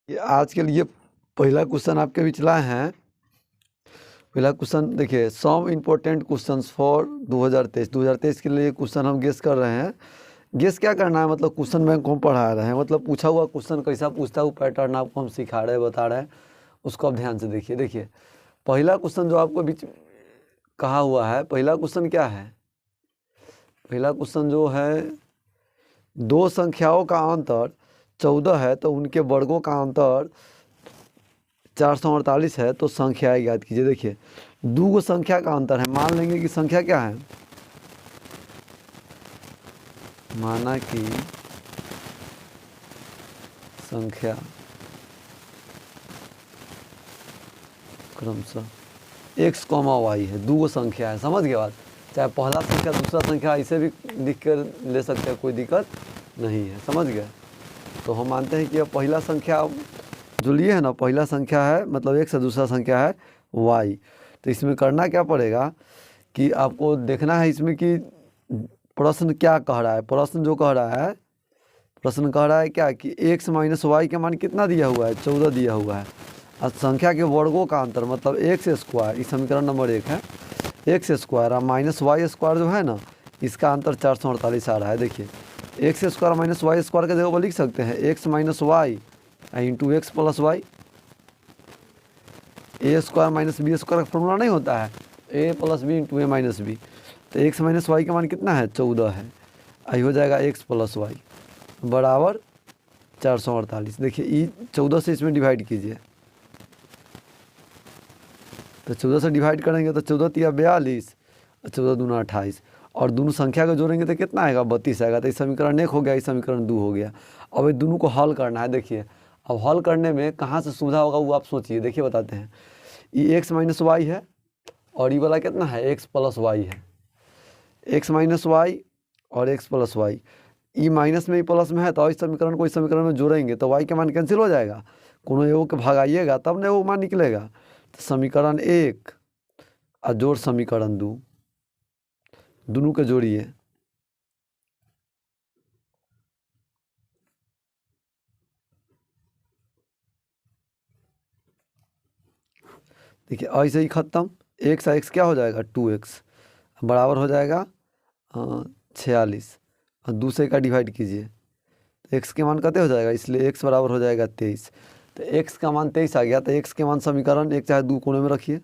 ये आज के लिए पहला क्वेश्चन आपके बीच लाए हैं। पहला क्वेश्चन देखिए, सम इम्पोर्टेंट क्वेश्चंस फॉर 2023 के लिए क्वेश्चन हम गेस कर रहे हैं। गेस क्या करना है, मतलब क्वेश्चन बैंक को हम पढ़ा रहे हैं, मतलब पूछा हुआ क्वेश्चन कैसा पूछता है वो पैटर्न आपको हम सिखा रहे हैं, बता रहे हैं, उसको आप ध्यान से देखिए। देखिए पहला क्वेश्चन जो आपको बीच कहा हुआ है, पहला क्वेश्चन क्या है? पहला क्वेश्चन जो है, दो संख्याओं का अंतर 14 है तो उनके वर्गों का अंतर 448 है, तो संख्याएं याद कीजिए। देखिए दो संख्या का अंतर है, मान लेंगे कि संख्या क्या है, माना कि संख्या क्रमशः x, y है, दो संख्या है। समझ गए बात? चाहे पहला संख्या दूसरा संख्या ऐसे भी लिख कर ले सकते हैं, कोई दिक्कत नहीं है। समझ गए? तो हम मानते हैं कि अब पहला संख्या जो लिए है ना, पहला संख्या है मतलब x से, दूसरा संख्या है y। तो इसमें करना क्या पड़ेगा कि आपको देखना है इसमें कि प्रश्न क्या कह रहा है। प्रश्न जो कह रहा है, प्रश्न कह रहा है क्या कि x माइनस वाई का मान कितना दिया हुआ है, 14 दिया हुआ है। और संख्या के वर्गों का अंतर मतलब एक्स स्क्वायर, इस समीकरण नंबर 1 है, एक्स स्क्वायर और माइनस वाई स्क्वायर जो है ना, इसका अंतर 448 आ रहा है। देखिए x square minus y square के जगह पर लिख सकते हैं x minus y into x plus y. A square minus B square का फॉर्मूला नहीं होता है, A plus B into A minus B. तो एक्स माइनस वाई का मान कितना है, 14 है। आई हो जाएगा एक्स प्लस वाई बराबर 448। देखिए 14 से इसमें डिवाइड कीजिए, तो 14 से डिवाइड करेंगे तो 14 तिया 42 और 14 दूना 28, और दोनों संख्या को जोड़ेंगे तो कितना आएगा, 32 आएगा। तो इस समीकरण 1 हो गया, इस समीकरण 2 हो गया। अब ये दोनों को हल करना है। देखिए अब हल करने में कहाँ से सुविधा होगा वो आप सोचिए। देखिए बताते हैं, ये एक्स माइनस वाई है और ये वाला कितना है, एक्स प्लस वाई है। एक्स माइनस वाई और x plus Y, E minus में ही प्लस में है, तो इस समीकरण को इस समीकरण में जोड़ेंगे तो वाई का मान कैंसिल हो जाएगा, कोनो एगो के भगाइएगा तब ना वो मान निकलेगा। तो समीकरण 1 और जोड़ समीकरण 2, दोनों के जोड़िए। देखिए ऐसे ही खत्म, एक्स और एक्स क्या हो जाएगा, 2x बराबर हो जाएगा 46, और दूसरे का डिवाइड कीजिए तो एक्स के मान कितने हो जाएगा, इसलिए एक्स बराबर हो जाएगा 23। तो एक्स का मान 23 आ गया, तो एक्स के मान समीकरण 1 चाहे 2 कोने में रखिए।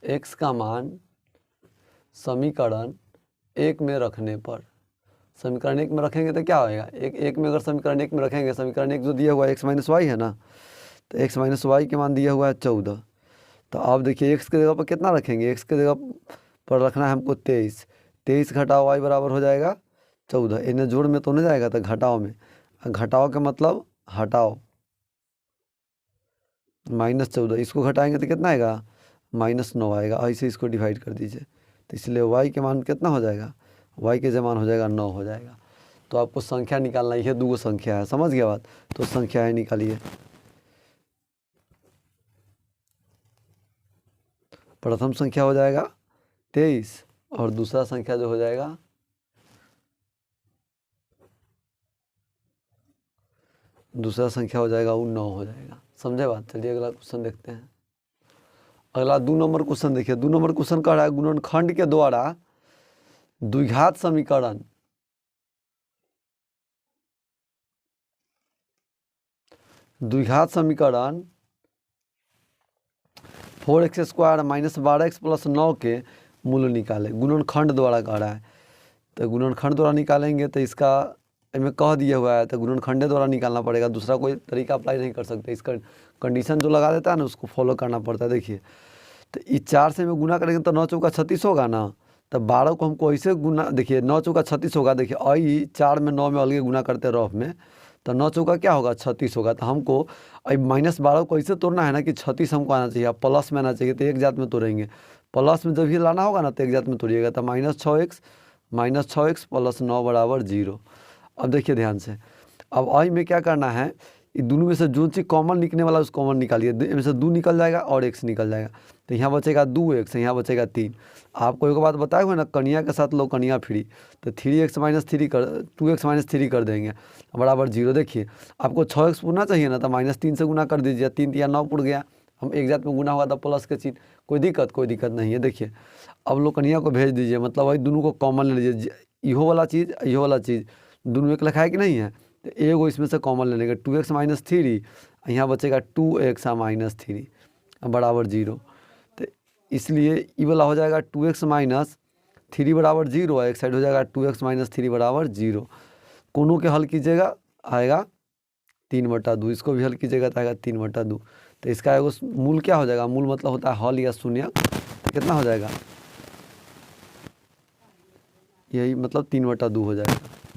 एक्स का मान समीकरण 1 में रखने पर, समीकरण 1 में रखेंगे तो क्या होएगा, एक में अगर समीकरण 1 में रखेंगे, समीकरण 1 जो दिया हुआ है एक्स माइनस वाई है ना, तो एक्स माइनस वाई के मान दिया हुआ है 14। तो आप देखिए एक्स के जगह पर कितना रखेंगे, एक्स के जगह पर रखना है हमको 23। 23 घटाओ वाई बराबर हो जाएगा 14। इन्हें जोड़ में तो नहीं जाएगा, तो घटाओ में, घटाओ का मतलब हटाओ, -14। इसको घटाएंगे तो कितना आएगा, -9 आएगा। ऐसे इसको डिवाइड कर दीजिए, तो इसलिए वाई के मान कितना हो जाएगा, वाई के मान हो जाएगा 9 हो जाएगा। तो आपको संख्या निकालना ही है, दो संख्या है। समझ गया बात? तो संख्याएं निकालिए। प्रथम संख्या हो जाएगा 23 और दूसरा संख्या जो हो जाएगा, दूसरा संख्या हो जाएगा वो 9 हो जाएगा। समझे बात? चलिए अगला क्वेश्चन देखते हैं। अगला 2 नंबर क्वेश्चन देखिए। 2 नंबर क्वेश्चन कह रहा है गुणनखंड के द्वारा द्विघात समीकरण, द्विघात समीकरण 4x square minus 12x plus 9 के मूल्य निकाले, गुणनखंड द्वारा कह रहा है। तो गुणनखंड द्वारा निकालेंगे तो इसका इनमें कह दिया हुआ है, तो गुणनखंड द्वारा निकालना पड़ेगा, दूसरा कोई तरीका अप्लाई नहीं कर सकते। इसका कंडीशन जो लगा देता है ना, उसको फॉलो करना पड़ता है। देखिए तो इस 4 से में गुना करेंगे तो 9 चौका 36 होगा ना, तो 12 को हमको ऐसे गुना, देखिए 9 चौका 36 होगा। देखिए आई 4 में 9 में अलग गुना करते रफ में, तो 9 चौका क्या होगा, 36 होगा। तो हमको -12 को ऐसे तोड़ना है ना कि 36 हमको आना चाहिए, प्लस में आना चाहिए, तो एक जात में तोड़ेंगे। प्लस में जब भी लाना होगा ना तो एक जात में तोड़िएगा, तो -6x प्लस 9 बराबर 0। अब देखिए ध्यान से, अब आई में क्या करना है, ये दोनों में से जो चीज़ कॉमन निकलने वाला उस कॉमन निकालिए, इनमें से 2 निकल जाएगा और x निकल जाएगा, तो यहाँ बचेगा 2x, यहाँ बचेगा 3। आपको एक बात बताए हुए ना, कनिया के साथ लो कनिया फ्री, तो 3x माइनस 3 कर 2x माइनस 3 कर देंगे बराबर 0। देखिए आपको 6x पूरना चाहिए ना, तो -3 से गुना कर दीजिए, 3 या 9 पुर गया, हम एक जात में गुना हुआ था प्लस के चिन्ह, कोई दिक्कत नहीं है। देखिए अब लोग कनिया को भेज दीजिए, मतलब वही दोनों को कॉमन ले लीजिए, इहो वाला चीज़ दोनों एक लिखा है कि नहीं है, तो एगो इसमें से कॉमन ले लेंगे, 2x माइनस 3, यहाँ बचेगा 2x माइनस 3 बराबर 0। तो इसलिए ये वाला हो जाएगा 2x माइनस 3 बराबर 0, एक साइड हो जाएगा 2x माइनस 3 बराबर 0। कोनों के हल कीजिएगा आएगा 3/2, इसको भी हल कीजिएगा तो आएगा 3/2। तो इसका एगो मूल क्या हो जाएगा, मूल मतलब होता है हल या शून्य, तो कितना हो जाएगा, यही मतलब 3/2 हो जाएगा।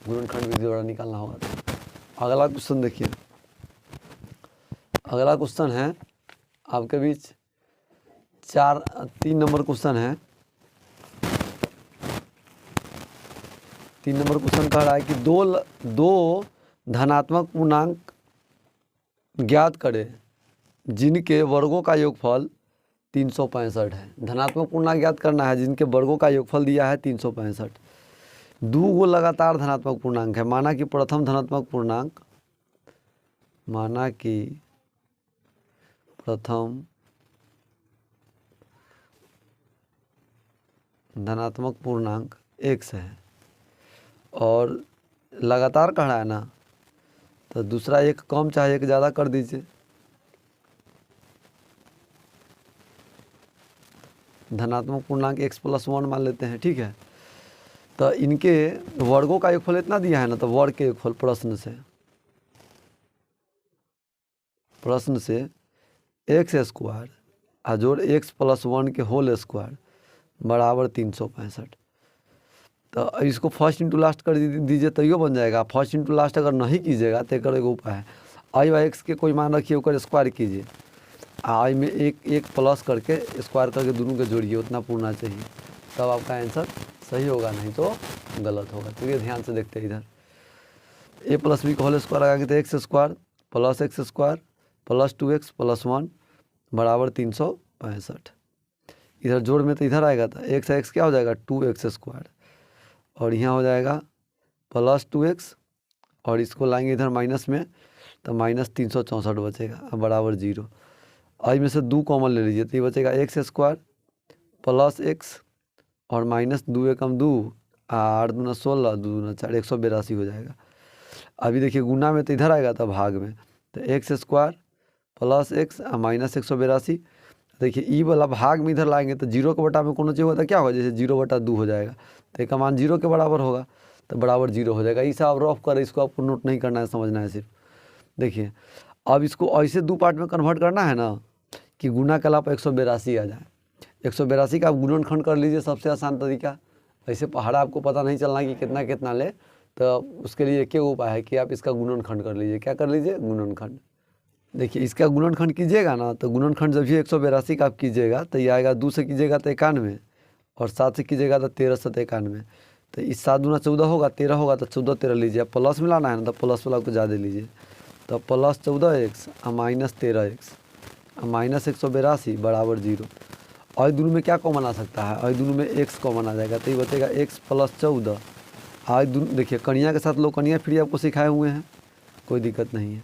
गुणनखंड विधि द्वारा निकालना होगा। तो अगला क्वेश्चन देखिए, अगला क्वेश्चन है आपके बीच 3 नंबर क्वेश्चन है। 3 नंबर क्वेश्चन कह रहा है कि दो धनात्मक पूर्णांक ज्ञात करें जिनके वर्गों का योगफल 365 है। धनात्मक पूर्णांक ज्ञात करना है जिनके वर्गों का योगफल दिया है 365। 2 गो लगातार धनात्मक पूर्णांक है, माना कि प्रथम धनात्मक पूर्णांक, माना कि प्रथम धनात्मक पूर्णांक x है और लगातार कह रहा है ना, तो दूसरा एक कम चाहे एक ज़्यादा कर दीजिए। धनात्मक पूर्णांक x + 1 मान लेते हैं, ठीक है। तो इनके वर्गों का योगफल इतना दिया है ना, तो वर्ग के योगफल प्रश्न से x स्क्वायर जोड़ x + 1 के होल स्क्वायर बराबर 365। तो इसको फर्स्ट इंटू लास्ट कर दीजिए तो यो बन जाएगा। फर्स्ट इंटू लास्ट अगर नहीं कीजिएगा तो एक एगो उपाय है, i/x के कोई मान रखिए, ओकर स्क्वायर कीजिए, आई में एक प्लस करके स्क्वायर करके दोनों के जोड़िए, उतना पूर्णा चाहिए, तब आपका आंसर सही होगा, नहीं तो गलत होगा। चलिए ध्यान से देखते हैं इधर, a + b का होल स्क्वायर आएगा तो x square plus x square plus 2x plus 1 बराबर 365। इधर जोड़ में तो इधर आएगा तो x क्या हो जाएगा 2x स्क्वायर, और यहाँ हो जाएगा प्लस 2x, और इसको लाएंगे इधर माइनस में तो -364 बचेगा बराबर 0। आई में से 2 कॉमन ले लीजिए तो ये बचेगा x स्क्वायर प्लस x और -2 एकम 2, 8 दूना 16, 2 दूना 4, 182 हो जाएगा। अभी देखिए गुना में तो इधर आएगा तो भाग में, तो x square plus x minus 182। देखिए ई वाला भाग में इधर लाएंगे तो 0 के बटा में कोनो चीज़ होता है क्या होगा, जैसे 0/2 हो जाएगा, तो एक मान 0 के बराबर होगा, तो बराबर 0 हो जाएगा। इसे आप रफ कर, इसको आपको नोट नहीं करना है, समझना है सिर्फ। देखिए अब इसको ऐसे 2 पार्ट में कन्वर्ट करना है ना कि गुना के अलावा 182 आ जाए। 182 का आप गुणनखंड कर लीजिए, सबसे आसान तरीका। ऐसे पहाड़ा आपको पता नहीं चलना कि कितना कितना ले, तो उसके लिए एक ही उपाय है कि आप इसका गुणनखंड कर लीजिए। क्या कर लीजिए, गुणनखंड। देखिए इसका गुणनखंड कीजिएगा ना, तो गुणनखंड जब भी 182 का आप कीजिएगा तो ये आएगा, 2 से कीजिएगा तो 91, और 7 से कीजिएगा तो 13 से 91। तो इस 7 दूना 14 होगा, 13 होगा तो 14 13 लीजिए। प्लस मिलाना है ना तो प्लस वाला को ज़्यादा लीजिए, तो plus 14x minus 13x minus 182 बराबर 0। और दोनों में क्या कॉमन आ सकता है, और दोनों में x कॉमन आ जाएगा, तो ये बचेगा x + 14। आज दोनों देखिए कनिया के साथ लोग कनिया फ्री आपको सिखाए हुए हैं, कोई दिक्कत नहीं है।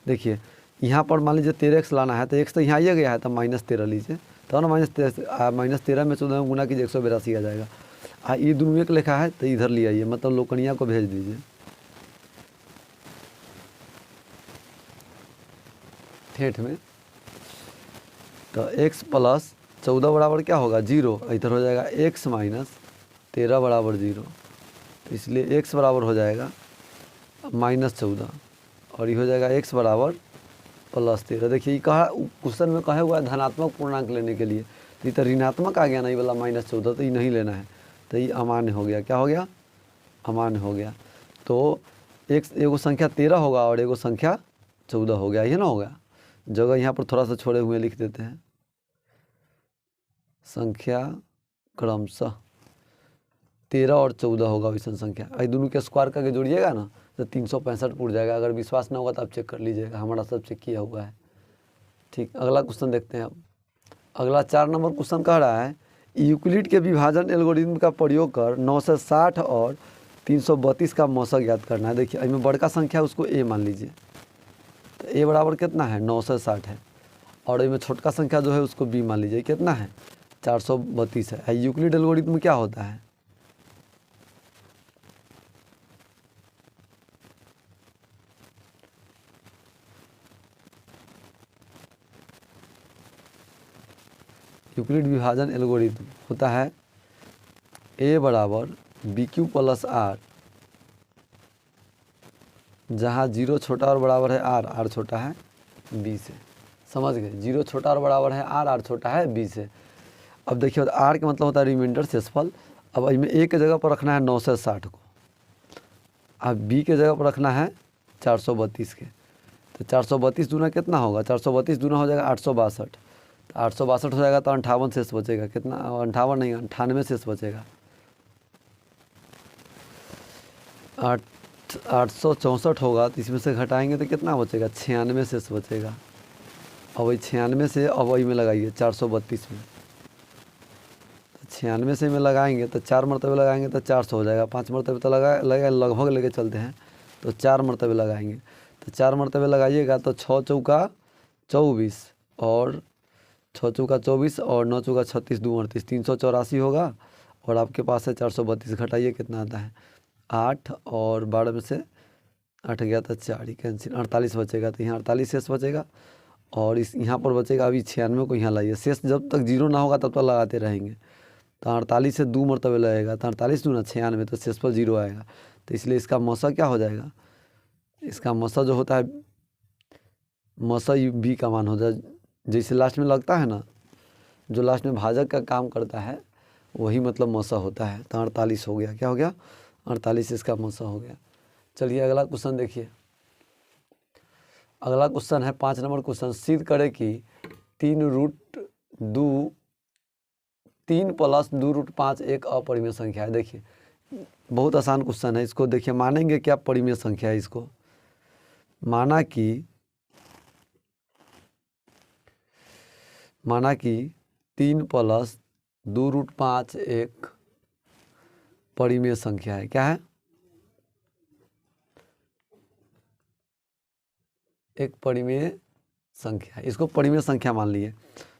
देखिए यहाँ पर मान लीजिए 13x लाना है तो x तो यहाँ आ गया है, तो -13 लीजिए, तो ना -13 में 14 गुना कीजिए 182 आ जाएगा। ये दोनों एक लिखा है तो इधर ले आइए, मतलब लोकनिया को भेज दीजिए ठेठ में। तो x + 14 बराबर क्या होगा 0, इधर हो जाएगा x - 13 बराबर 0, तो इसलिए x बराबर हो जाएगा -14, और ये हो जाएगा x बराबर +13। देखिए कहा क्वेश्चन में कहे हुआ है धनात्मक पूर्णांक लेने के लिए, ये तो ऋणात्मक आ गया ना, ये वाला -14, तो ये नहीं लेना है, तो ये अमान्य हो गया। क्या हो गया, अमान्य हो गया। तो एगो संख्या 13 होगा और एगो संख्या 14 हो गया, ये ना होगा। जगह यहाँ पर थोड़ा सा छोड़े हुए लिख देते हैं, संख्या क्रमशः 13 और 14 होगा वैसन संख्या। अगर दोनों के स्क्वायर करके जोड़िएगा ना तो 365 उड़ जाएगा। अगर विश्वास ना होगा तो आप चेक कर लीजिएगा, हमारा सब चेक किया हुआ है। ठीक, अगला क्वेश्चन देखते हैं अब। अगला 4 नंबर क्वेश्चन कह रहा है यूक्लिड के विभाजन एल्गोरिथम का प्रयोग कर 960 और 332 का मौसा ज्ञात करना है। देखिए इसमें बड़का संख्या उसको ए मान लीजिए, तो ए बराबर कितना है 960 है, और इसमें छोटका संख्या जो है उसको बी मान लीजिए, कितना है 432 है। यूक्लिड एल्गोरिथम क्या होता है? यूक्लिड विभाजन एल्गोरिथम होता है ए बराबर बी क्यू प्लस आर, जहाँ 0 छोटा और बराबर है आर, आर छोटा है बी से। समझ गए? 0 छोटा और बराबर है आर, आर छोटा है बी से। अब देखिए आर का मतलब होता है रिमाइंडर शेषफल। अब इसमें ए के जगह पर रखना है 960 को, अब बी के जगह पर रखना है 432 के। तो 432 दूना कितना होगा? 432 दूना हो जाएगा 862, तो 862 हो जाएगा तो 58 शेष बचेगा। कितना? 58 नहीं, 98 शेष बचेगा। 864 होगा तो इसमें से घटाएंगे तो कितना बचेगा? 96 शेष बचेगा। अब वही 96 से अब वही में लगाइए 432 में, तो 96 से में लगाएंगे तो 4 मरतबे लगाएंगे तो 400 हो जाएगा। 5 मरतबे तो लगा लगभग लेके चलते हैं, तो 4 मरतबे लगाएंगे, तो 4 मरतबे लगाइएगा तो 6 चौका 24 और 6 चौका 24 और 9 चौका 36 2 38 384 होगा। और आपके पास है 432, घटाइए कितना आता है 8 और 12 में से 8 गया तो 4 ही कैंसिल, 48 बचेगा। तो यहाँ 48 शेष बचेगा और इस यहाँ पर बचेगा अभी 96 को यहाँ लाइए। शेष जब तक 0 ना होगा तब तक लगाते रहेंगे। तो 48 से 2 मरतबे लगेगा तो 48 दूना 96, तो शेष पर 0 आएगा। तो इसलिए इसका मौसा क्या हो जाएगा? इसका मौसा जो होता है मौसा बी का मान हो जाए, जैसे लास्ट में लगता है ना, जो लास्ट में भाजक का काम करता है वही मतलब मौसा होता है। तो 48 हो गया। क्या हो गया? 48 इसका मौसा हो गया। चलिए अगला क्वेश्चन देखिए। अगला क्वेश्चन है 5 नंबर क्वेश्चन। सिद्ध करे कि 3 प्लस 2√5 एक अपरिमेय संख्या है। देखिए बहुत आसान क्वेश्चन है, इसको देखिए मानेंगे क्या परिमेय संख्या है। इसको माना कि 3 प्लस 2√5 एक परिमेय संख्या है। क्या है? एक परिमेय संख्या है। इसको परिमेय संख्या मान लिए,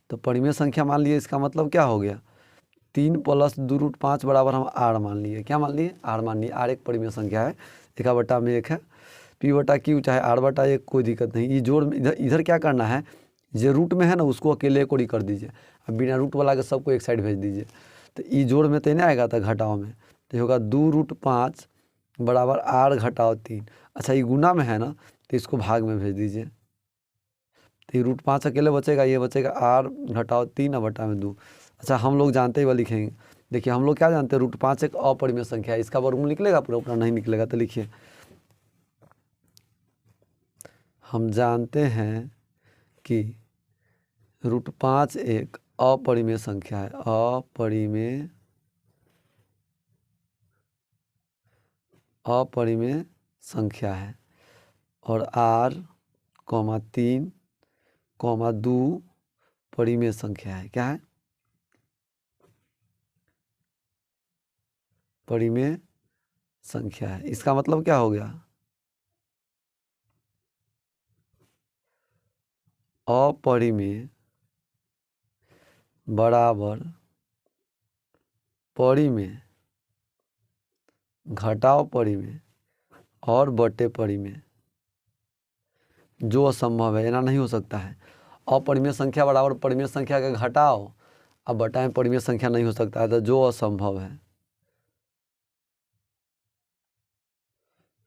तो परिमेय संख्या मान लिए इसका मतलब क्या हो गया? 3 प्लस 2√5 बराबर हम आर मान लिए। क्या मान लिए? आर मान लिए। आर एक परिमेय संख्या है, 1/1 है। पी बटा क्यू चाहे आर बटा एक, कोई दिक्कत नहीं। ये जोड़ इधर क्या करना है, जो रूट में है ना उसको अकेले कोड़ी कर दीजिए, अब बिना रूट वाला के सबको एक साइड भेज दीजिए। तो ई जोड़ में तो नहीं आएगा, तो घटाओ में तो होगा 2√5 बराबर आर घटाओ 3। अच्छा ये गुना में है ना, तो इसको भाग में भेज दीजिए। तो ये √5 अकेले बचेगा, ये बचेगा आर घटाओ 3 और बटा में 2। अच्छा हम लोग जानते ही वह लिखेंगे। देखिए हम लोग क्या जानते हैं, √5 एक अपरिमेय संख्या है। इसका वर्गमूल निकलेगा पूरा पूरा? नहीं निकलेगा। तो लिखिए हम जानते हैं कि √5 एक अपरिमेय संख्या है। अपरिमेय संख्या है। और R, 3, 2 परिमेय संख्या है। क्या है? परिमेय संख्या है। इसका मतलब क्या हो गया? अपरिमेय बराबर परिमेय घटाओ परिमेय और बटे परिमेय, जो असंभव है। ना नहीं हो सकता है। अपरिमेय संख्या बराबर परिमेय संख्या का घटाओ अब बटा में परिमेय संख्या नहीं हो सकता है, तो जो असंभव है,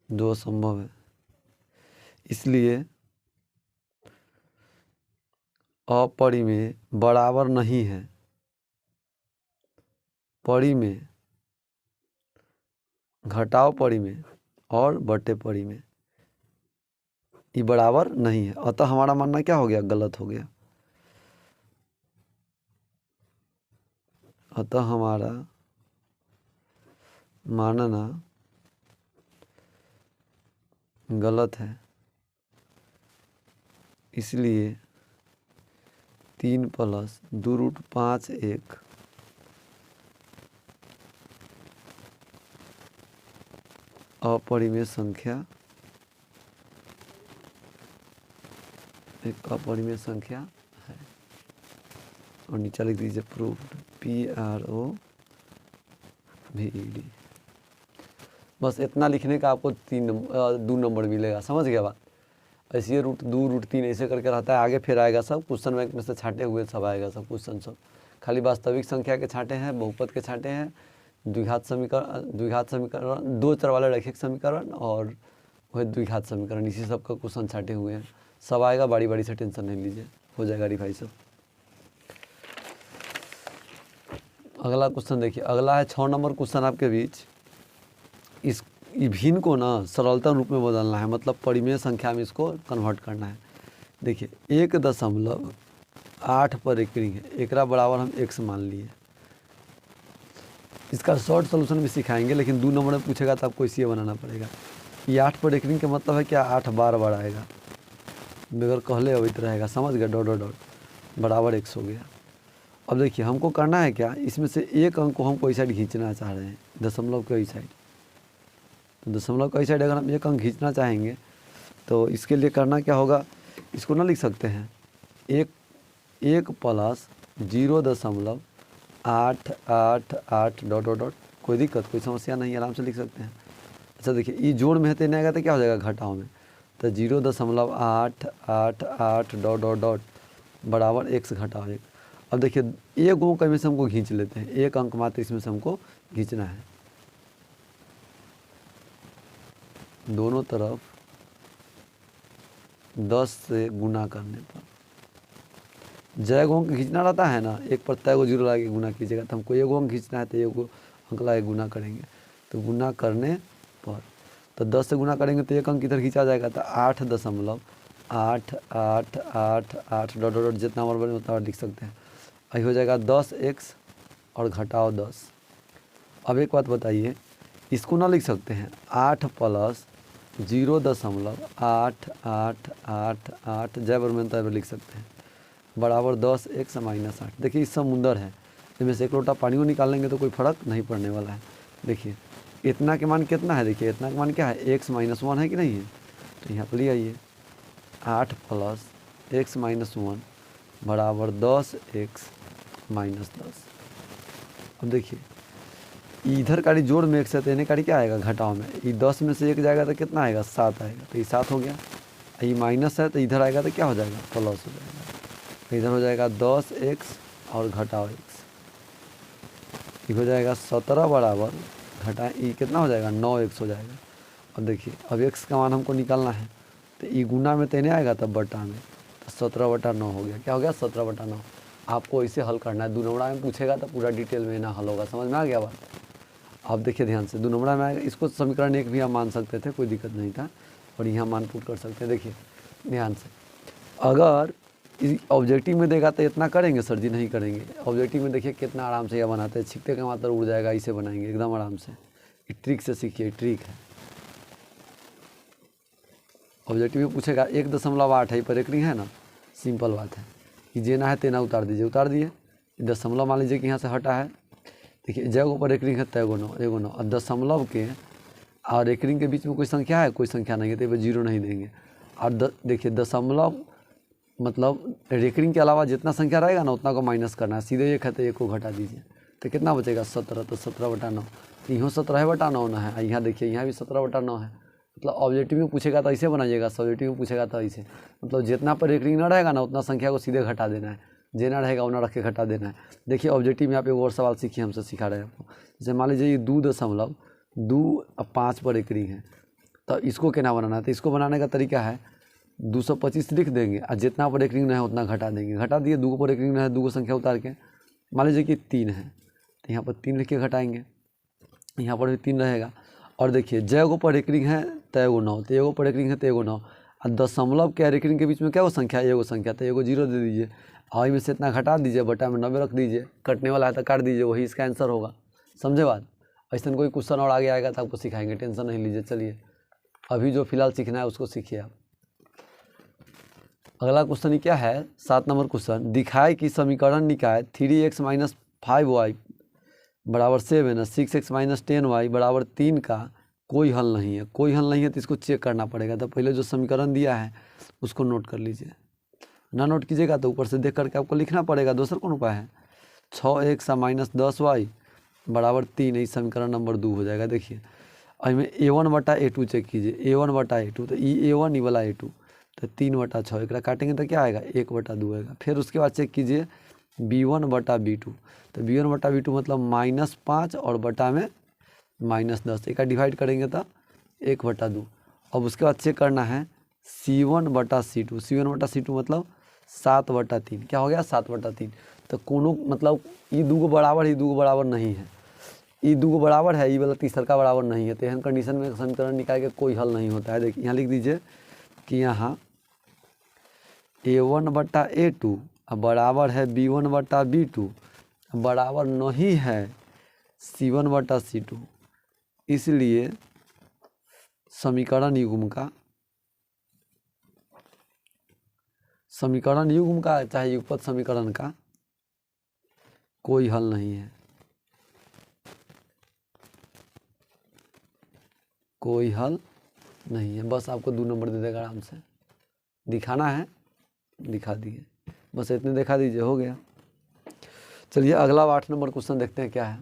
जो असंभव है। इसलिए अपरिमेय बराबर नहीं है परिमेय घटाओ परिमेय और बटे परिमेय, ये बराबर नहीं है। अतः हमारा मानना क्या हो गया? गलत हो गया। अतः हमारा मानना गलत है, इसलिए 3 + 2√5 एक अपरिमेय संख्या है। और नीचे लिख दीजिए प्रूव्ड, PROVED। बस इतना लिखने का आपको 2 नंबर मिलेगा। समझ गया बात? ऐसे √2 √3 ऐसे करके रहता है। आगे फिर आएगा सब क्वेश्चन बैंक में से छाटे हुए सब आएगा, सब क्वेश्चन सब खाली वास्तविक संख्या के छाटे हैं, बहुपद के छाटे हैं, द्विघात समीकरण 2 चर वाले रैखिक समीकरण और वह द्विघात समीकरण, इसी सब का क्वेश्चन छाटे हुए हैं। सब आएगा, बारी बारी से टेंशन नहीं लीजिए, हो जाएगा रिवाइज सब। अगला क्वेश्चन देखिए, अगला है 6 नंबर क्वेश्चन आपके बीच। इस भिन्न को ना सरलता रूप में बदलना है, मतलब परिमेय संख्या में इसको कन्वर्ट करना है। देखिए 1.8 पर एकरिंग है, एकरा बराबर हम x मान लिए। इसका शॉर्ट सोल्यूशन भी सिखाएंगे, लेकिन 2 नंबर में पूछेगा तो आपको इसी बनाना पड़ेगा। ये 8 पर एकरिंग का मतलब है क्या, 8 बार बार आएगा, बगैर कहले अवैध रहेगा। समझ गया? डॉट डॉट डॉट बराबर x हो गया। अब देखिए हमको करना है क्या, इसमें से एक अंक को हम कोई साइड खींचना चाह रहे हैं, दशमलव के इस साइड। तो दशमलव का इस साइड अगर हम एक अंक खींचना चाहेंगे तो इसके लिए करना क्या होगा, इसको ना लिख सकते हैं 1 + 0.888 डॉट डॉट डॉट। कोई दिक्कत, कोई समस्या नहीं, आराम से लिख सकते हैं। अच्छा देखिए, ये जोड़ में है तो नहीं आएगा तो क्या हो जाएगा, घटाव में। तो 0.888 डॉट डॉट डॉट बराबर x घटाव 1। अब देखिए एक अंक में से हमको खींच लेते हैं, एक अंक मात्र इसमें से हमको खींचना है। दोनों तरफ 10 से गुना करने पर, जय अंक खींचना रहता है ना, एक पर तय को 0 लगा के गुना कीजिएगा। तो हमको एक अंक खींचना है तो एक अंक लगा के गुना करेंगे, तो गुना करने पर तो 10 से गुना करेंगे तो एक अंक इधर खींचा जाएगा, तो 8.888 डॉट डॉट जितना नंबर बने उतना लिख सकते हैं। आई हो जाएगा 10x और घटाओ 10। अब एक बात बताइए, इसको ना लिख सकते हैं 8 + 0.888 जय बरमें तय लिख सकते हैं, बराबर 10x - 8। देखिए इस समुंदर है, इसमें से एक लोटा पानी को निकाल लेंगे तो कोई फर्क नहीं पड़ने वाला है। देखिए इतना के मान कितना है, देखिए इतना के मान क्या है, x - 1 है कि नहीं है। तो यहाँ पर ले आइए 8 + x - 1 बराबर 10x - 10। अब देखिए इधर का जोड़ में 1 है तो इन्हें का क्या आएगा, घटाव में। ये 10 में से 1 जाएगा तो कितना आएगा, 7 आएगा। तो ये 7 हो गया। ये माइनस है तो इधर आएगा तो क्या हो जाएगा, प्लस हो जाएगा। तो इधर हो जाएगा 10x और घटाव x, ये हो जाएगा 17 बराबर घटा ये कितना हो जाएगा, 9x हो जाएगा। अब देखिए अब x का मान हमको निकालना है, तो ये गुना में तेने आएगा तब बटा में, तो 17/9 हो गया। क्या हो गया, 17/9। आपको इसे हल करना है, 2 नंबर में पूछेगा तो पूरा डिटेल में ना हल होगा। समझ में आ गया बात? अब देखिए ध्यान से, 2 नंबर में आएगा, इसको समीकरण 1 भी हम मान सकते थे, कोई दिक्कत नहीं था, और यहाँ मान पुट कर सकते हैं। देखिए ध्यान से, अगर ऑब्जेक्टिव में देगा तो इतना करेंगे सर जी, नहीं करेंगे। ऑब्जेक्टिव में देखिए कितना आराम से यह बनाते हैं, छिकते का मात्रा उड़ जाएगा, इसे बनाएंगे एकदम आराम से। ट्रिक से सीखिए, ट्रिक है। ऑब्जेक्टिव में पूछेगा 1.8 है पर एकरिंग है ना, सिंपल बात है कि जेना है तेना उतार दीजिए, उतार दिए। दशमलव मान लीजिए कि यहाँ से हटा है, देखिए जय ऊपर एकरिंग है तय गो 9 और दशमलव के और एकरिंग के बीच में कोई संख्या है, कोई संख्या नहीं है, तो 0 नहीं देंगे। और देखिए दशमलव मतलब एकरिंग के अलावा जितना संख्या रहेगा ना उतना को माइनस करना है, सीधे 1 है तो 1 को घटा दीजिए, तो कितना बचेगा, 17। तो 17/9, तो यहाँ 17/9 ना है, यहाँ देखिए यहाँ भी 17/9 है। मतलब ऑब्जेक्टिव में पूछेगा तो ऐसे बनाइएगा, सब्जेक्टिव में पूछेगा तो ऐसे। मतलब जितना पर एकरिंग ना रहेगा ना उतना संख्या को सीधे घटा देना है, जेना रहेगा उतना रख के घटा देना है। देखिए ऑब्जेक्टिव में आप एक और सवाल सीखिए, हमसे सिखा रहे हैं आपको। जैसे मान लीजिए ये 2.25 पर एकरिंग है, तो इसको क्या बनाना है, तो इसको बनाने का तरीका है 225 लिख देंगे और जितना पर एकरिंग ना है उतना घटा देंगे। घटा दिए, 2 पर एकरिंग ना है, 2 को संख्या उतार के, मान लीजिए कि 3 है तो यहाँ पर 3 लिख के घटाएंगे, यहाँ पर भी 3 रहेगा। और देखिए जय गो पर एकरिंग है तो 9, तो 1 पर एकरिंग है तो 9, और दशमलव के एकरिंग के बीच में क्या वो संख्या, 1 संख्या, तो 1 0 दे दीजिए, और में से इतना घटा दीजिए, बटा में 90 रख दीजिए, कटने वाला है तो काट दीजिए, वही इसका आंसर होगा। समझे बात? ऐसा कोई क्वेश्चन और आगे आएगा तो आपको सिखाएंगे, टेंशन नहीं लीजिए। चलिए अभी जो फिलहाल सीखना है उसको सीखिए आप। अगला क्वेश्चन क्या है, 7 नंबर क्वेश्चन, दिखाए कि समीकरण निकाय 3x माइनस 5y बराबर 7 है, 6x माइनस 10y बराबर 3 का कोई हल नहीं है। कोई हल नहीं है तो इसको चेक करना पड़ेगा। तो पहले जो समीकरण दिया है उसको नोट कर लीजिए, ना नोट कीजिएगा तो ऊपर से देख करके आपको लिखना पड़ेगा। दूसरा कौन उपाय है, 6x माइनस 10y बराबर 3, यही समीकरण नंबर 2 हो जाएगा। देखिए इसमें a1 बटा a2 चेक कीजिए, a1 बटा a2, तो ये a1 ये वाला a2, तो 3 बटा 6 एक काटेंगे तो क्या आएगा 1 बटा 2 आएगा। फिर उसके बाद चेक कीजिए b1 बटा b2, तो b1 बटा b2 मतलब -5 और बटा में -10, एक डिवाइड करेंगे तो 1 बटा 2। अब उसके बाद चेक करना है c1 बटा c2, c1 बटा c2 मतलब 7 बटा 3, क्या हो गया 7 बटा 3। तो कोनो मतलब ये दूगो बराबर ही, दूगो बराबर नहीं है, ये दूगो बराबर है, ये वाला तीसर का बराबर नहीं है। तो एहन कंडीशन में समीकरण निकाल के कोई हल नहीं होता है। देखिए यहाँ लिख दीजिए कि यहाँ a1 बटा a2 बराबर है b1 बटा b2 बराबर नहीं है c1 बटा c2, इसलिए समीकरण युग्म का चाहे युगपत समीकरण का कोई हल नहीं है, कोई हल नहीं है। बस आपको 2 नंबर दे देगा, आराम से दिखाना है दिखा दिए, बस इतने दिखा दीजिए, हो गया। चलिए अगला 8 नंबर क्वेश्चन देखते हैं क्या है।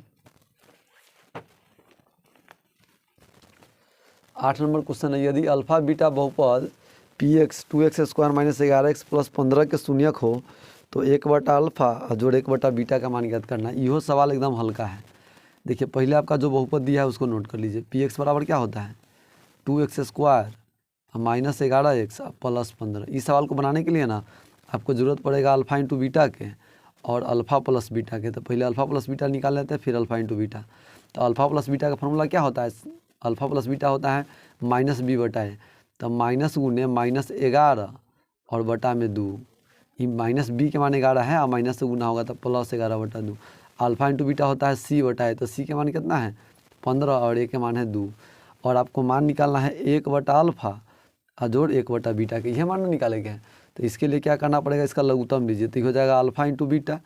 8 नंबर क्वेश्चन है, यदि अल्फा बीटा बहुपद px 2x square minus 11x plus 15 के शून्यक हो तो 1 बटा अल्फा जोड़ 1 बटा बीटा का मान ज्ञात करना। यह सवाल एकदम हल्का है। देखिए पहले आपका जो बहुपद दिया है उसको नोट कर लीजिए। px बराबर क्या होता है 2x square minus 11x plus 15। इस सवाल को बनाने के लिए ना आपको ज़रूरत पड़ेगा अल्फा इंटू बीटा के और अल्फा प्लस बीटा के। तो पहले अल्फा प्लस बीटा निकाल लेते हैं, फिर अल्फा इंटू बीटा। तो अल्फा प्लस बीटा का फॉर्मूला क्या होता है, अल्फा प्लस बीटा होता है माइनस बी बटा ए। तो माइनस गुने -11 और बटा में 2, ये माइनस बी के मान 11 है और माइनस से गुना होगा तो प्लस 11 बटा 2। अल्फा इंटू बीटा होता है सी बटा ए, तो सी के मान कितना है 15 और ए के मान है 2। और आपको मान निकालना है 1 बटा अल्फा जोड़ 1 बटा बीटा के, यह मान निकालेंगे हैं। तो इसके लिए क्या करना पड़ेगा, इसका लघुत्तम लीजिए। तो हो जाएगा अल्फा इंटू बीटा,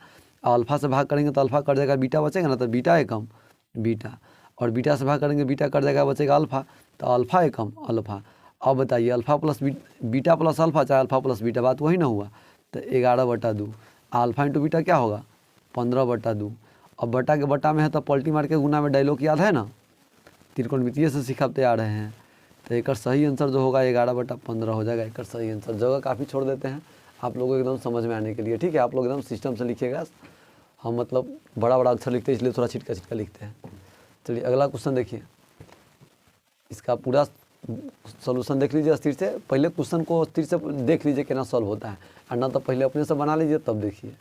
अल्फा से भाग करेंगे तो अल्फा कट जाएगा, बीटा बचेगा ना, तो बीटा एकम बीटा, और बीटा से भाग करेंगे बीटा कट जाएगा, बचेगा अल्फा, तो अल्फा एकम अल्फा। अब बताइए alpha plus beta plus alpha चाहे अल्फा प्लस बीटा, बात वही ना हुआ। तो 11 बटा 2, अल्फा इंटू बीटा क्या होगा 15 बटा 2। अब बटा के बटा में है तो पलटी मार के गुना में डायलॉग याद है ना, त्रिकोणमितीय से सिखाते आ रहे हैं। तो एक सही आंसर जो होगा 11 बटा 15 हो जाएगा एक सही आंसर। जगह काफ़ी छोड़ देते हैं आप लोगों को एकदम समझ में आने के लिए, ठीक है। आप लोग एकदम सिस्टम से लिखिएगा, हम मतलब बड़ा बड़ा अक्षर लिखते हैं इसलिए थोड़ा छिटका छिटका लिखते हैं। चलिए अगला क्वेश्चन देखिए, इसका पूरा सोल्यूशन देख लीजिए स्थिर से। पहले क्वेश्चन को स्थिर से देख लीजिए कितना सॉल्व होता है, और ना तो पहले अपने से बना लीजिए तब देखिए,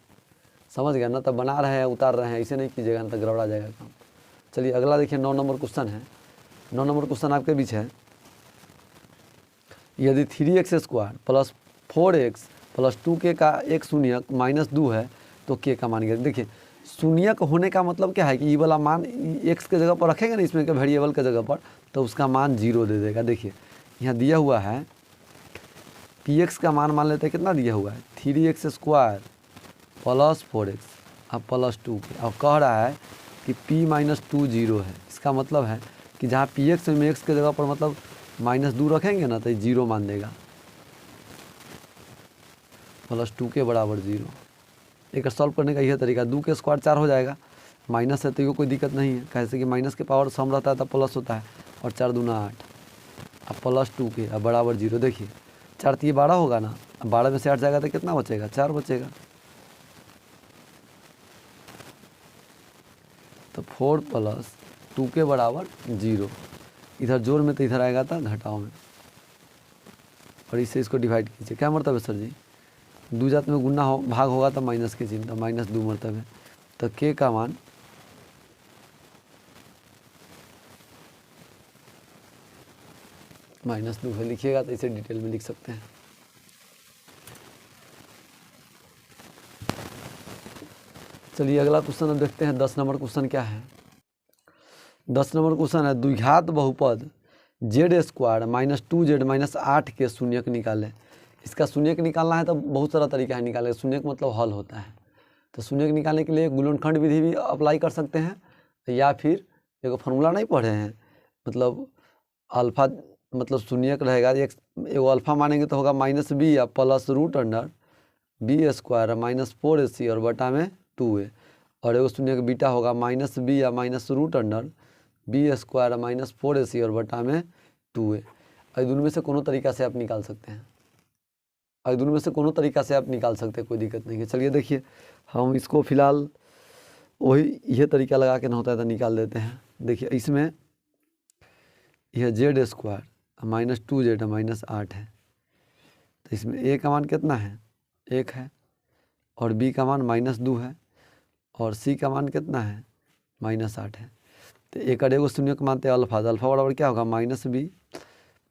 समझ गया ना। तो बना रहे हैं उतार रहे हैं ऐसे नहीं कीजिएगा, ना तो गड़बड़ा जाएगा काम। चलिए अगला देखिए 9 नंबर क्वेश्चन है। 9 नंबर क्वेश्चन आपके बीच है, यदि 3x square plus 4x plus 2k का एक शून्यक माइनस 2 है तो k का मान ज्ञात। देखिए शून्यक होने का मतलब क्या है कि ये वाला मान x के जगह पर रखेंगे ना, इसमें के वेरिएबल के जगह पर, तो उसका मान 0 दे देगा। देखिए यहाँ दिया हुआ है px का मान लेते हैं कितना दिया हुआ है 3x स्क्वायर प्लस 4x अब प्लस 2k। अब कह रहा है कि p माइनस 2 0 है। इसका मतलब है कि जहाँ px में x के जगह पर मतलब -2 रखेंगे ना तो 0 मान देगा, प्लस 2k बराबर 0। एक सॉल्व करने का यह तरीका, 2 के स्क्वायर 4 हो जाएगा, माइनस है तो ये कोई दिक्कत नहीं है, कैसे कि माइनस के पावर सम रहता है तो प्लस होता है, और 4 दूना 8 अब प्लस 2k अब बराबर 0। देखिए 4 तो ये 12 होगा ना, अब 12 में से 8 जाएगा तो कितना बचेगा 4 बचेगा। तो 4 प्लस 2k बराबर 0, इधर जोड़ में तो इधर आएगा था घटाओ में, और इससे इसको डिवाइड कीजिए। क्या मरतब है सर जी, 2 जात में गुना हो भाग होगा तो माइनस के चिन्ह, तो -2 मरतब है। तो k का मान -2 है, लिखिएगा तो इसे डिटेल में लिख सकते हैं। चलिए अगला क्वेश्चन हम देखते हैं 10 नंबर क्वेश्चन क्या है। 10 नंबर क्वेश्चन है, द्विघात बहुपद Z square minus 2z minus 8 के शून्यक निकालें। इसका शून्यक निकालना है तो बहुत सारा तरीका है निकालने का। शून्यक मतलब हल होता है, तो शून्यक निकालने के लिए गुणनखंड विधि भी अप्लाई कर सकते हैं, या फिर एक फार्मूला नहीं पढ़े हैं, मतलब अल्फा मतलब शून्यक रहेगा, एक अल्फा मानेंगे तो होगा माइनस बी या plus root under B square minus 4ac और बटा में 2a, और एगो शून्यक बीटा होगा माइनस बी या minus root under B square minus 4ac और बटा में 2a। दोनों में से कोनो तरीका से आप निकाल सकते हैं, दोनों में से कोनो तरीका से आप निकाल सकते हैं, कोई दिक्कत नहीं है। चलिए देखिए, हम इसको फिलहाल वही यह तरीका लगा के ना होता है तो निकाल देते हैं। देखिए इसमें यह Z square minus 2z minus 8 है, तो इसमें a का मान कितना है 1 है, और b का मान माइनस 2 है, और c का मान कितना है माइनस 8 है। तो एक एगो शून्यक मानते हैं अल्फा, तो अल्फा बराबर क्या होगा minus B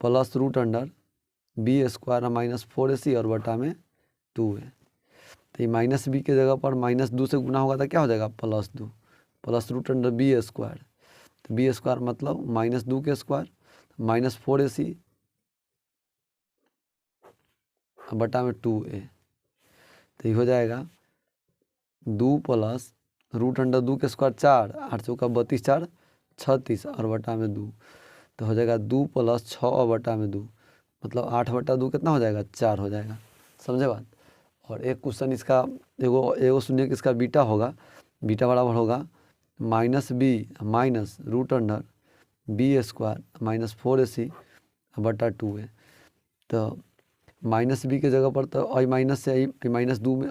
plus root under B square minus 4ac और बटा में 2a। तो ये माइनस बी के जगह पर माइनस 2 से गुना होगा तो क्या हो जाएगा plus 2 plus root under B square, तो बी स्क्वायर मतलब माइनस 2 के स्क्वायर माइनस 4ac बटा में 2a। तो ये हो जाएगा 2 प्लस रूट अंडर 2 के स्क्वायर 4, 8 चौका 32 4 36 और बटा में 2, तो हो जाएगा 2 प्लस 6 और बटा में 2, मतलब 8 बटा 2 कितना हो जाएगा 4 हो जाएगा, समझे बात। और एक क्वेश्चन इसका एगो शून्य इसका बीटा होगा, बीटा बराबर होगा minus B minus root under B square minus 4ac बटा 2a। तो माइनस बी के जगह पर तो आई माइनस से आई माइनस 2 में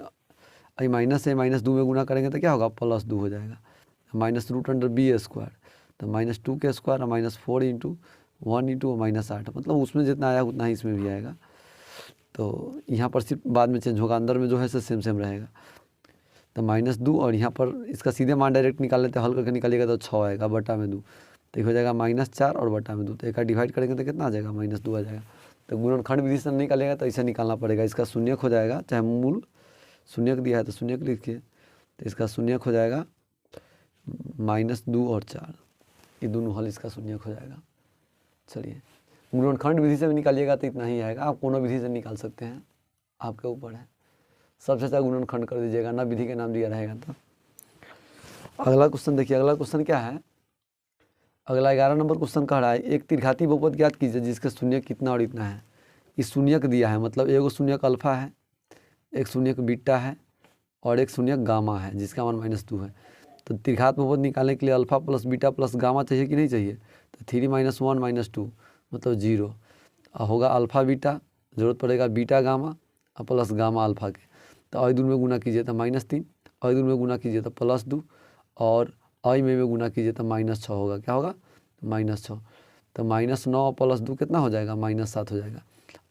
आई माइनस से माइनस 2 में गुना करेंगे तो क्या होगा प्लस 2 हो जाएगा, minus root under B square, तो माइनस 2 के square minus 4 into 1 into minus 8, मतलब उसमें जितना आया उतना ही इसमें भी आएगा। तो यहाँ पर सिर्फ बाद में चेंज होगा, अंदर में जो है सो सेम सेम रहेगा। तो माइनस 2 और यहाँ पर इसका सीधे मान डायरेक्ट निकाल लेते हैं, हल करके निकालिएगा तो 6 आएगा बटा में 2, तो हो जाएगा माइनस 4 और बटा में 2, तो एक डिवाइड करेंगे तो कितना आ जाएगा माइनस 2 आ जाएगा। तो गुणनखंड विधि से निकालेगा तो इसे निकालना पड़ेगा, इसका शून्यक हो जाएगा, चाहे मूल शून्यक दिया है तो शून्यक लिखिए, तो इसका शून्यक हो जाएगा माइनस 2 और 4, ये दोनों हल इसका शून्यक हो जाएगा। चलिए गुणनखंड विधि से भी निकालिएगा तो इतना ही आएगा, आप कोनो विधि से निकाल सकते हैं, आपके ऊपर है, सबसे अच्छा गुणनखंड कर दीजिएगा ना, विधि के नाम दिया रहेगा। तो अगला क्वेश्चन देखिए, अगला क्वेश्चन क्या है, अगला 11 नंबर क्वेश्चन कह रहा है एक त्रिघाती बहुपद ज्ञात कीजिए जिसके शून्यक कितना और इतना है। इस शून्यक दिया है, मतलब एगो शून्यक अल्फा है, एक शून्यक बीटा है और एक शून्यक गामा है जिसका मान माइनस 2 है। तो त्रिघात बहुपद निकालने के लिए alpha plus beta plus gamma चाहिए कि नहीं चाहिए, तो 3 - 1 - 2 मतलब 0, और होगा अल्फा बीटा, जरूरत पड़ेगा बीटा गामा और प्लस गामा अल्फा के, तो आई दूर में गुना कीजिए तो -3, आई दूर में गुना कीजिए तो +2, और आई में गुना कीजिए तो -6 होगा, क्या होगा -6, तो -9 + 2 कितना हो जाएगा -7 हो जाएगा।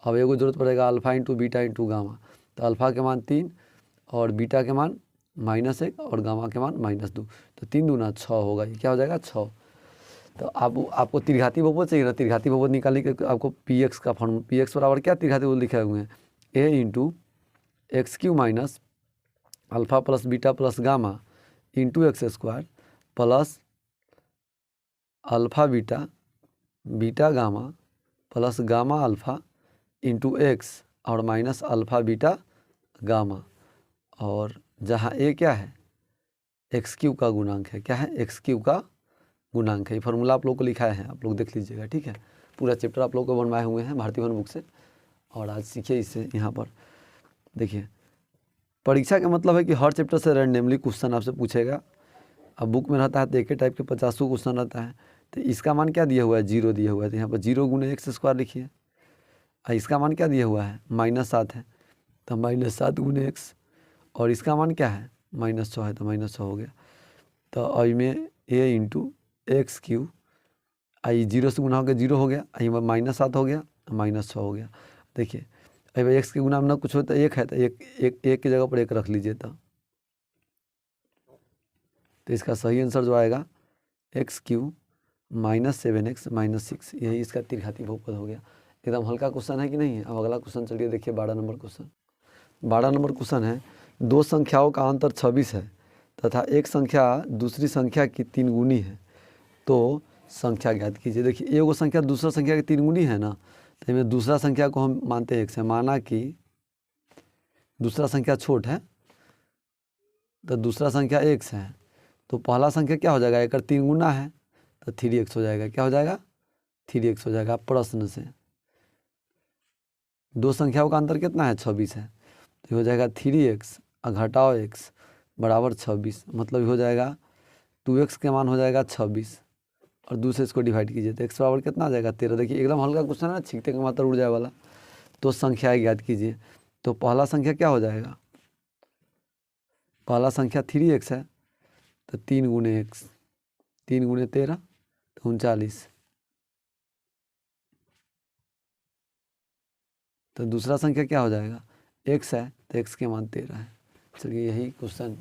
अब एगो जरूरत पड़ेगा alpha into beta into gamma, तो अल्फा के मान 3 और बीटा के मान -1 और गामा के मान -2, तो 3 दूना 6 होगा, ये क्या हो जाएगा 6। तो आपको त्रिघाती बहुपद चाहिए ना, त्रिघाती बहुपद निकालने के आपको px का फॉर्म, px बराबर क्या त्रिघाती बहुपद लिखे हुए हैं a into x³ minus alpha plus beta plus gamma into x square plus alpha beta beta gamma plus gamma alpha into x और माइनस अल्फा बीटा गामा, और जहाँ a क्या है x³ का गुणांक है, क्या है x³ का गुणांक है। ये फार्मूला आप लोग को लिखा है, आप लोग देख लीजिएगा, ठीक है। पूरा चैप्टर आप लोग को बनवाए हुए हैं भारतीय वन बुक से, और आज सीखिए इसे। यहाँ पर देखिए परीक्षा का मतलब है कि हर चैप्टर से रैंडमली क्वेश्चन आपसे पूछेगा। अब बुक में रहता है तो एक ही टाइप के 50 क्वेश्चन रहता है, तो इसका मान क्या दिया हुआ है 0 दिया हुआ है, तो यहाँ पर 0 गुने x² लिखिए, और इसका मान क्या दिया हुआ है -7 है, तो -7 गुने x, और इसका मान क्या है -6 है, तो -6 हो गया। तो आई में a इंटू x³ आई 0 से गुना हो गया 0 हो गया, आई -7 हो गया -6 हो गया। देखिए अब x के गुना में ना कुछ होता है 1 है, तो एक की जगह पर 1 रख लीजिए, तो इसका सही आंसर जो आएगा x³ -7x -6, यही इसका त्रिघाती बहुपद हो गया। एकदम हल्का क्वेश्चन है कि नहीं है। अब अगला क्वेश्चन चलिए देखिए 12 नंबर क्वेश्चन। 12 नंबर क्वेश्चन है दो संख्याओं का अंतर 26 है तथा एक संख्या दूसरी संख्या की 3 गुनी है, तो संख्या ज्ञात कीजिए। देखिए एगो संख्या दूसरा संख्या के 3 गुनी है ना, तो इसमें दूसरा संख्या को हम मानते हैं x है। माना कि दूसरा संख्या छोट है तो दूसरा संख्या x है, तो पहला संख्या क्या हो जाएगा, एक 3 गुना है तो 3x हो जाएगा। क्या हो जाएगा, 3x हो जाएगा। प्रश्न से दो संख्याओं का अंतर कितना है, 26 है, तो हो जाएगा 3x और घटाओ x बराबर 26, मतलब हो जाएगा 2x के मान हो जाएगा 26 और दूसरे इसको डिवाइड कीजिए तो x बराबर कितना आ जाएगा 13। देखिए एकदम हल्का क्वेश्चन है ना, छींकते का मात्रा उड़ जाए वाला। तो संख्या ज्ञात कीजिए, तो पहला संख्या क्या हो जाएगा, पहला संख्या 3x है तो 3 गुने x, 3 गुने 13 तो 39। तो दूसरा संख्या क्या हो जाएगा, x है तो x के मान 13 है। चलिए यही क्वेश्चन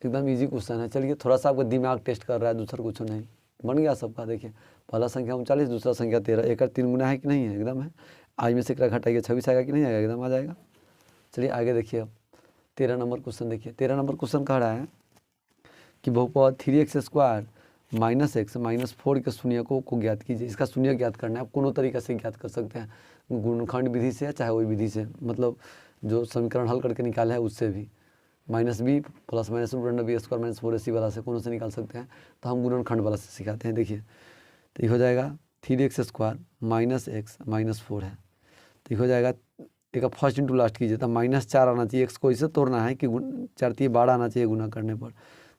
एकदम इजी क्वेश्चन है। चलिए थोड़ा सा आपका दिमाग टेस्ट कर रहा है, दूसरा कुछ नहीं। बन गया सबका। देखिए पहला संख्या 39, दूसरा संख्या 13, एक 3 गुना है कि नहीं है, एकदम है। आज में से एक घटाइए 26 आएगा कि नहीं आएगा, एकदम आ जाएगा। चलिए आगे देखिए अब 13 नंबर क्वेश्चन देखिए। 13 नंबर क्वेश्चन कह रहा है कि बहुपद 3x² माइनस x माइनस 4 के शून्य को ज्ञात कीजिए। इसका शून्य ज्ञात करना है, आप कोनो तरीका से ज्ञात कर सकते हैं, गुणनखंड विधि से चाहे वही विधि से, मतलब जो समीकरण हल करके निकाले है उससे भी। Minus B plus minus b² minus 4ac वाला से कोनो से निकाल सकते हैं, तो हम गुणनखंड वाला से सिखाते हैं। देखिए तो ये हो जाएगा 3x² माइनस x माइनस 4 है, तो ये हो जाएगा एक फर्स्ट इंटू लास्ट कीजिए तो -4 आना चाहिए। x को इसे तोड़ना है कि 4 × 12 आना चाहिए गुना करने पर।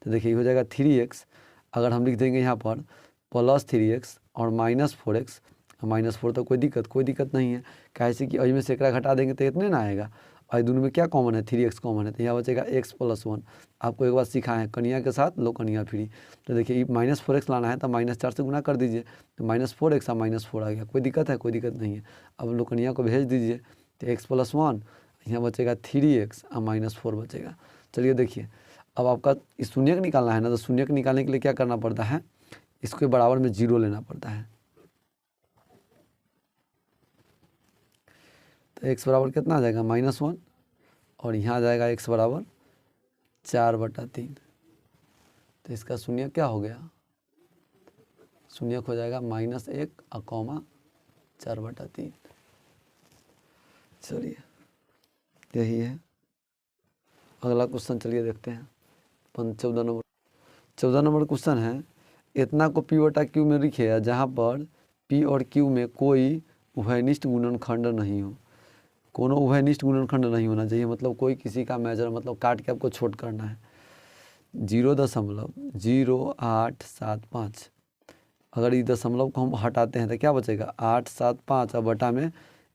तो देखिए ये हो जाएगा 3x, अगर हम लिख देंगे यहाँ पर प्लस 3x और माइनस 4x, -4 तो कोई दिक्कत नहीं है, कैसे कि अभी में से एक घटा देंगे तो इतने ना आएगा। और दोनों में क्या कॉमन है, 3x कॉमन है, तो यहाँ बचेगा x + 1। आपको एक बार सिखाए हैं, कनिया के साथ लो कनिया फ्री। तो देखिए -4x लाना है तो -4 से गुना कर दीजिए, तो -4x और -4 आ गया। कोई दिक्कत है, कोई दिक्कत नहीं है। अब लो कनिया को भेज दीजिए, तो x + 1, यहाँ बचेगा 3x और -4 बचेगा। चलिए देखिए अब आपका इस शून्य निकालना है ना, तो शून्य निकालने के लिए क्या करना पड़ता है, इसके बराबर में 0 लेना पड़ता है। तो x बराबर कितना आ जाएगा, -1, और यहाँ आ जाएगा x बराबर 4/3। तो इसका शून्य क्या हो गया, शून्य हो जाएगा -1 और कॉमा 4/3। चलिए यही है। अगला क्वेश्चन चलिए देखते हैं 14 नंबर क्वेश्चन है, इतना को p/q में लिखिए जहाँ पर p और q में कोई उभयनिष्ठ गुणनखंड नहीं हो। कोनो उभयनिष्ठ गुणनखंड नहीं होना चाहिए, मतलब कोई किसी का मेजर मतलब काट के आपको छोट करना है। 0.0875, अगर इस दशमलव को हम हटाते हैं तो क्या बचेगा 875, और बटा में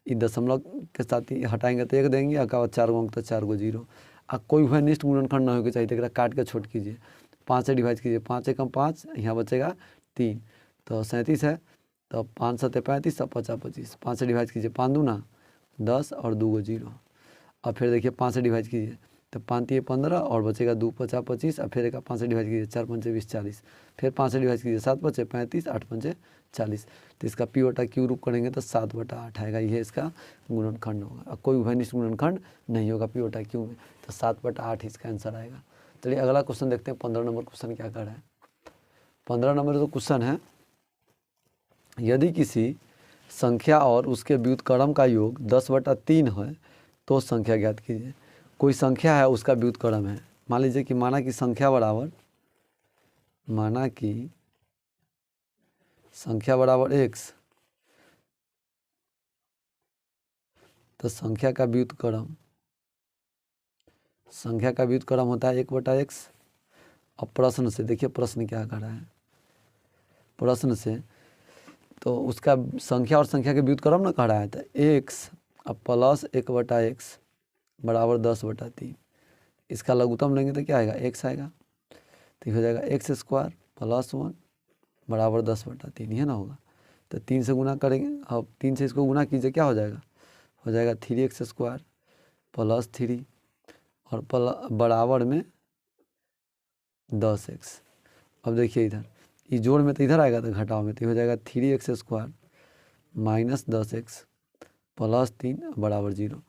इस दशमलव के साथ ही हटाएंगे तो 1 देंगे, और 4 अंक तो 4 को 0। अब कोई उभयनिष्ठ गुणनखंड ना होकर चाहिए, तो काट के छोट कीजिए, 5 से डिवाइड कीजिए, 5 × 5, यहाँ बचेगा 3, तो 37 है, तो 5 × 7 = 35 और 50 25, 5 से डिवाइड कीजिए, 5 दूना 10 और 2 को 0। और फिर देखिए 5 से डिवाइड कीजिए तो 5 × 15 और बचेगा 2 × 5 = 25, और फिर एक 5 से डिवाइड कीजिए, 4 × 5 = 20 40, फिर 5 से डिवाइड कीजिए 7 × 5 = 35, 8 × 5 = 40। तो इसका p/q रूप करेंगे तो 7/8 आएगा, ये इसका गुणनखंड होगा। अब कोई उभयनिष्ठ गुणनखंड नहीं होगा p/q में, तो 7/8 इसका आंसर आएगा। चलिए अगला क्वेश्चन देखते हैं 15 नंबर क्वेश्चन क्या कर रहा है। 15 नंबर जो क्वेश्चन है, यदि किसी संख्या और उसके व्युत्क्रम का योग 10/3 है तो संख्या ज्ञात कीजिए। कोई संख्या है उसका व्युत्क्रम है, मान लीजिए कि माना कि संख्या बराबर x, तो संख्या का व्युत्क्रम होता है 1/x। अब प्रश्न से देखिए, प्रश्न क्या कर रहा है, प्रश्न से तो उसका संख्या और संख्या के व्युत्क्रम ना कह रहा है, तो x अब प्लस 1/x बराबर 10/3। इसका लघुत्तम लेंगे तो क्या आएगा, x आएगा, तो हो जाएगा x² + 1 बराबर 10/3, ये ना होगा। तो 3 से गुना करेंगे, अब 3 से इसको गुना कीजिए, क्या हो जाएगा 3x² + 3 और बराबर में 10x। अब देखिए इधर ये जोड़ में तो इधर आएगा, तो घटाव में तो हो जाएगा 3x² - 10x + 3 बराबर 0।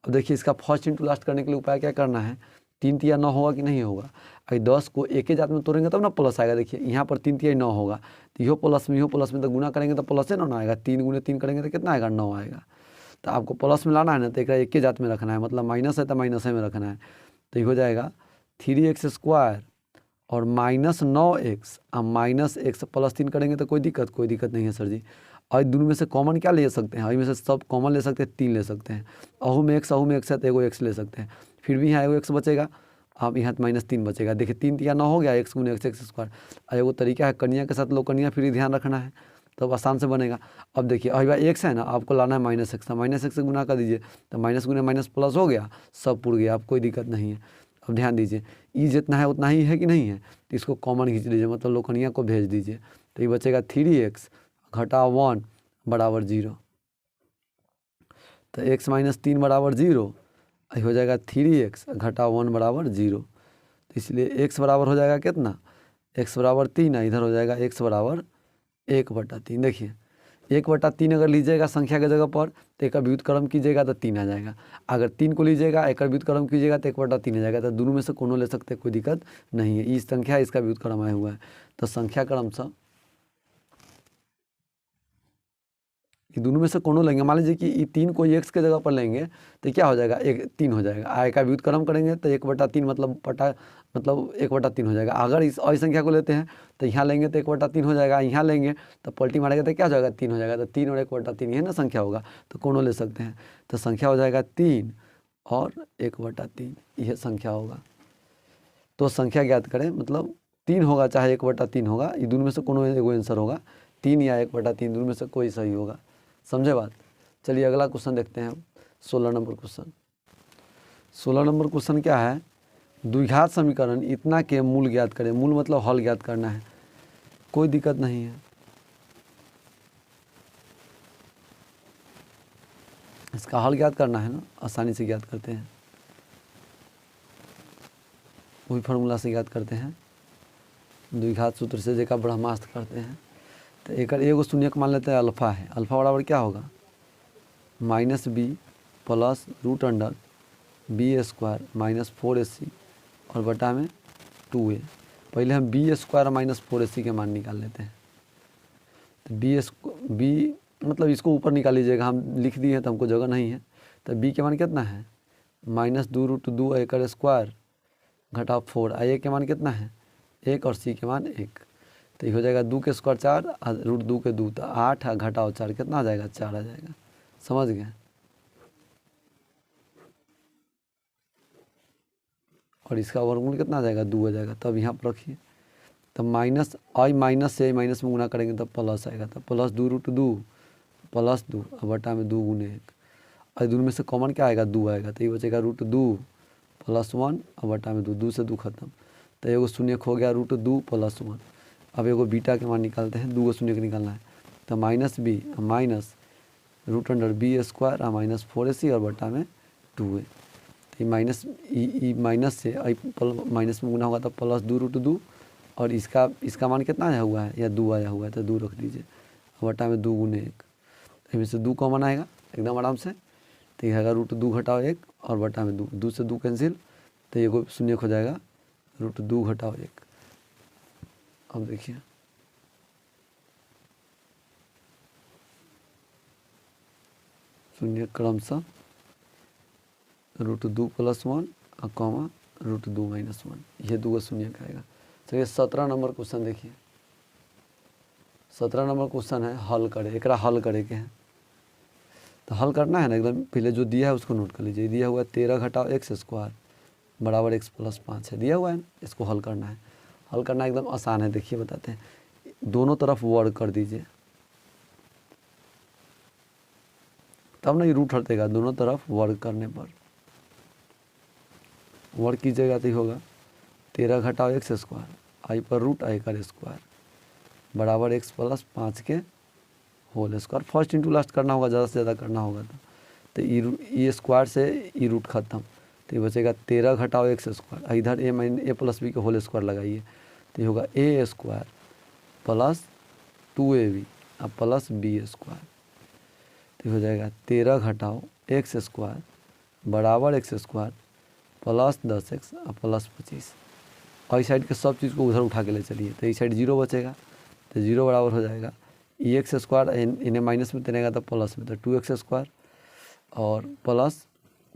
अब देखिए इसका फर्स्ट इंटू लास्ट करने के लिए उपाय क्या करना है 3 तिया 9 होगा कि नहीं होगा। अगर 10 को एक ही जात में तोड़ेंगे तब ना प्लस आएगा। देखिए यहाँ पर 3 तिया 9 होगा, तो इहो प्लस में तो गुना करेंगे तो प्लस है ना आएगा। 3 गुने 3 करेंगे तो कितना आएगा, 9 आएगा। तो आपको प्लस में लाना है ना, तो एक ही जात में रखना है, मतलब माइनस है तो माइनस में रखना है। तो ये हो जाएगा 3x² और -9x अब -x प्लस 3 करेंगे तो कोई दिक्कत नहीं है सर जी। और दोनों में से कॉमन क्या ले सकते हैं, में से सब कॉमन ले सकते हैं, 3 ले सकते हैं। अहू में x है तो एगो x ले सकते हैं, फिर भी यहाँ एगो x बचेगा। अब यहाँ -3 बचेगा। देखिए 3 तिया 9 हो गया, x गुने x² और एगो तरीका है कन्या के साथ लोकन्या फिर ध्यान रखना है, तब आसान से बनेगा। अब देखिए अभी भाई x है ना, आपको लाना है -x, -x से गुना कर दीजिए तो माइनस गुने माइनस प्लस हो गया, सब पुर गया, अब कोई दिक्कत नहीं है। अब ध्यान दीजिए ई जितना है उतना ही है कि नहीं है, तो इसको कॉमन खींच लीजिए, मतलब लोकनिया को भेज दीजिए। तो ये बचेगा 3x घटा 1 बराबर 0। तो x - 3 बराबर 0 हो जाएगा 3x घटा 1 बराबर 0। तो इसलिए x बराबर हो जाएगा कितना, x बराबर 3 है, इधर हो जाएगा x बराबर 1/3। देखिए 1/3 अगर लीजिएगा संख्या के जगह पर तो एक व्युत्क्रम कीजिएगा तो 3 आ जाएगा। अगर 3 को लीजिएगा एक व्युत्क्रम कीजिएगा तो 1/3 आ जाएगा। तो दोनों में से कोनो ले सकते, कोई दिक्कत नहीं है। इस संख्या इसका व्युत्क्रम आया हुआ है, तो संख्या क्रमशः ये दोनों में से कोनो लेंगे। मान लीजिए कि ये 3 को x के जगह पर लेंगे तो क्या हो जाएगा, 3 हो जाएगा। आय का व्युत्क्रम करेंगे तो 1/3 मतलब 1/3 हो जाएगा। अगर इस और संख्या को लेते हैं तो यहाँ लेंगे तो 1/3 हो जाएगा, यहाँ लेंगे तो पलटी मारेंगे तो क्या हो जाएगा, 3 हो जाएगा। तो 3 और 1/3 ये ना संख्या होगा, तो कोनो ले सकते हैं। तो संख्या हो जाएगा 3 और 1/3 यह संख्या होगा। तो संख्या ज्ञात करें, मतलब 3 होगा चाहे 1/3 होगा, ये दोनों में से कोनो एगो आंसर होगा। 3 या 1/3 दोनों में से कोई सही होगा। समझे बात। चलिए अगला क्वेश्चन देखते हैं हम, 16 नंबर क्वेश्चन। 16 नंबर क्वेश्चन क्या है, द्विघात समीकरण इतना के मूल ज्ञात करें। मूल मतलब हल ज्ञात करना है, कोई दिक्कत नहीं है। इसका हल ज्ञात करना है ना, आसानी से ज्ञात करते हैं, वही फार्मूला से ज्ञात करते हैं, द्विघात सूत्र से जेका ब्रह्मास्त्र करते हैं। तो एक एगो शून्यक मान लेते हैं अल्फा है। अल्फा बराबर क्या होगा, -b प्लस √b² -4ac और बटा में 2a। पहले हम b² -4ac के मान निकाल लेते हैं। तो b मतलब इसको ऊपर निकाल लीजिएगा, हम लिख दिए हैं तो हमको जगह नहीं है। तो b के मान कितना है, -2√2a² घटा 4। a के मान कितना है 1 और c के मान 1। तो ये हो जाएगा 2 के स्क्वायर 4 और √2 के 2 तो 8 घटाओ 4 कितना आ जाएगा, 4 आ जाएगा। समझ गए। और इसका वर्गमूल कितना आ जाएगा, 2 आ जाएगा। तब यहाँ पर रखिए, तब माइनस से माइनस में गुना करेंगे तब प्लस आएगा। तब प्लस 2√2 प्लस 2 और बटा में 2 गुने 1 और दोनों में से कॉमन क्या आएगा, 2 आएगा। तो ये बचेगा √2 + 1 और बटा में 2 से 2 खत्म। तो एगो शून्य हो गया √2 + 1। अब एगो बीटा के मान निकालते हैं, 2 शून्य निकालना है। तो -b √b² और -4ac और बटा में 2a। तो माइनस से माइनस में गुना होगा तो प्लस 2√2 और इसका मान कितना आया हुआ है, या 2 आया हुआ है, तो 2 रख दीजिए और बटा में 2 गुने 1। इसमें से 2 कॉमन आएगा एकदम आराम से। तो यह आएगा √2 घटाओ 1 और बटा में 2, 2 से 2 कैंसिल, तो ये शून्य हो जाएगा √2 घटाओ 1। अब देखिए शून्य क्रमशः √2 + 1 और कॉमा √2 - 1, ये 2 शून्य का आएगा। चलिए 17 नंबर क्वेश्चन देखिए। 17 नंबर क्वेश्चन है हल करे, एक हल करे के है। तो हल करना है ना, एकदम पहले जो दिया है उसको नोट कर लीजिए। दिया हुआ है 13 घटाओ x² बराबर x + 5 है, दिया हुआ है। इसको हल करना है। हल करना एकदम आसान है, देखिए बताते हैं। दोनों तरफ वर्ग कर दीजिए, तब ना ये रूट हटेगा। दोनों तरफ वर्ग करने पर वर्ग कीजिएगा तो होगा 13 घटाओ x² आई पर √i² बराबर x + 5 के whole square. First into last करना होगा, ज़्यादा से ज़्यादा करना होगा। तो ई स्क्वायर से ई रूट खत्म, तो ये बचेगा 13 घटाओ x²। इधर a + b के होल स्क्वायर लगाइए, तो ये होगा a² + 2ab और प्लस b²। तो हो जाएगा 13 घटाओ x² बराबर x² प्लस 10x और प्लस 25। और इस साइड के सब चीज़ को उधर उठा के ले चलिए तो इस साइड 0 बचेगा, तो 0 बराबर हो जाएगा एक्स स्क्वायर, इन्हें माइनस में तेनेगा तो प्लस में, तो 2x स्क्वायर और प्लस